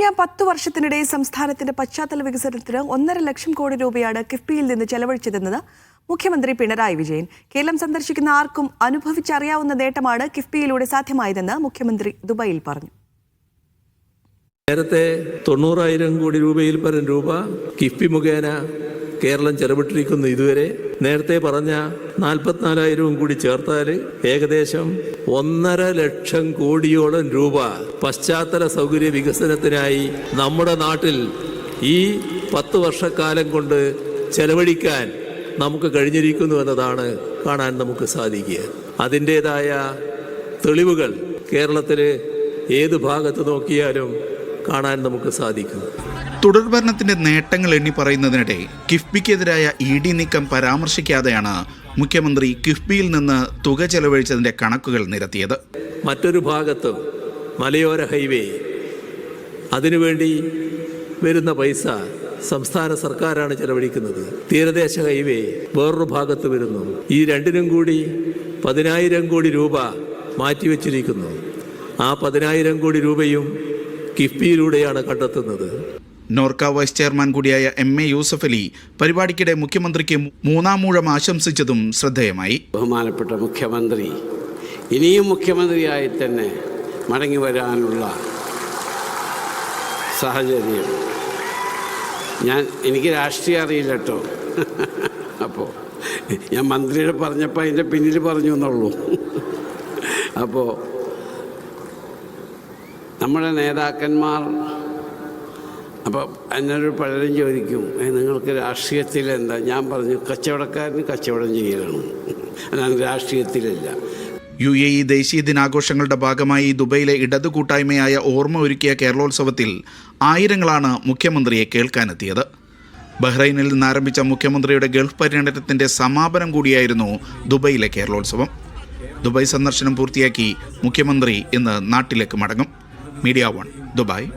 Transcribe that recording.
കഴിഞ്ഞ 10 വർഷത്തിനിടെ സംസ്ഥാനത്തിന്റെ പശ്ചാത്തല വികസനത്തിന് 1.5 ലക്ഷം കോടി രൂപയാണ് കിഫ്ബിയിൽ നിന്ന് ചെലവഴിച്ചതെന്ന് മുഖ്യമന്ത്രി പിണറായി വിജയൻ. കേരളം സന്ദർശിക്കുന്ന ആർക്കും അനുഭവിച്ചറിയാവുന്ന നേട്ടമാണ് കിഫ്ബിയിലൂടെ സാധ്യമായതെന്ന് മുഖ്യമന്ത്രി ദുബായിൽ പറഞ്ഞു. നേരത്തെ 90,000 കോടി രൂപയിൽ പരം രൂപ കിഫ്ബി മുഖേന കേരളം ചെലവിട്ടിരിക്കുന്നു. ഇതുവരെ നേരത്തെ പറഞ്ഞ 44,000 കൂടി ചേർത്താൽ ഏകദേശം 1.5 ലക്ഷം കോടിയോളം രൂപ പശ്ചാത്തല സൗകര്യ വികസനത്തിനായി നമ്മുടെ നാട്ടിൽ ഈ 10 വർഷക്കാലം കൊണ്ട് ചെലവഴിക്കാൻ നമുക്ക് കഴിഞ്ഞിരിക്കുന്നു എന്നതാണ് കാണാൻ നമുക്ക് സാധിക്കുക. അതിൻ്റേതായ തെളിവുകൾ കേരളത്തിൽ ഏത് ഭാഗത്ത് നോക്കിയാലും കാണാൻ നമുക്ക് സാധിക്കും. തുടർഭരണത്തിന്റെ നേട്ടങ്ങൾ എണ്ണി പറയുന്നതിനിടെ കിഫ്ബിക്കെതിരായ ED നീക്കം പരാമർശിക്കാതെയാണ് മുഖ്യമന്ത്രി കിഫ്ബിയിൽ നിന്ന് തുക ചെലവഴിച്ചതിന്റെ കണക്കുകൾ നിരത്തിയത്. മറ്റൊരു ഭാഗത്തും മലയോര ഹൈവേ അതിനുവേണ്ടി വരുന്ന പൈസ സംസ്ഥാന സർക്കാരാണ് ചെലവഴിക്കുന്നത്. തീരദേശ ഹൈവേ വേറൊരു ഭാഗത്ത് വരുന്നു. ഈ രണ്ടിനും കൂടി 10,000 കോടി രൂപ മാറ്റിവെച്ചിരിക്കുന്നു. ആ 10,000 കോടി രൂപയും കിഫ്ബിയിലൂടെയാണ് കണ്ടെത്തുന്നത്. നോർക്ക വൈസ് ചെയർമാൻ കൂടിയായ MA യൂസഫ് അലി പരിപാടിക്കിടെ മുഖ്യമന്ത്രിക്ക് 3-ാം ഊഴം ആശംസിച്ചതും ശ്രദ്ധേയമായി. ബഹുമാനപ്പെട്ട മുഖ്യമന്ത്രി ഇനിയും മുഖ്യമന്ത്രിയായി തന്നെ മടങ്ങി വരാനുള്ള സാഹചര്യം എനിക്ക് രാഷ്ട്രീയം അറിയില്ല കേട്ടോ. അപ്പോൾ ഞാൻ മന്ത്രിയുടെ പറഞ്ഞപ്പോൾ അതിൻ്റെ പിന്നിൽ പറഞ്ഞു എന്നുള്ളൂ. അപ്പോൾ നമ്മുടെ നേതാക്കന്മാർ അപ്പോൾ എന്നോട് പലരും ചോദിക്കും, നിങ്ങൾക്ക് രാഷ്ട്രീയത്തിൽ എന്താ? ഞാൻ പറഞ്ഞു, കച്ചവടക്കാരന് കച്ചവടം ചെയ്യലാണ്, അല്ലാതെ രാഷ്ട്രീയത്തിലല്ല. UAE ദേശീയ ദിനാഘോഷങ്ങളുടെ ഭാഗമായി ദുബൈയിലെ ഇടതു കൂട്ടായ്മയായ ഓർമ്മ ഒരുക്കിയ കേരളോത്സവത്തിൽ ആയിരങ്ങളാണ് മുഖ്യമന്ത്രിയെ കേൾക്കാനെത്തിയത്. ബഹ്റൈനിൽ നിന്ന് ആരംഭിച്ച മുഖ്യമന്ത്രിയുടെ ഗൾഫ് പര്യടനത്തിന്റെ സമാപനം കൂടിയായിരുന്നു ദുബൈയിലെ കേരളോത്സവം. ദുബായ് സന്ദർശനം പൂർത്തിയാക്കി മുഖ്യമന്ത്രി ഇന്ന് നാട്ടിലേക്ക് മടങ്ങും. Media 1 Dubai.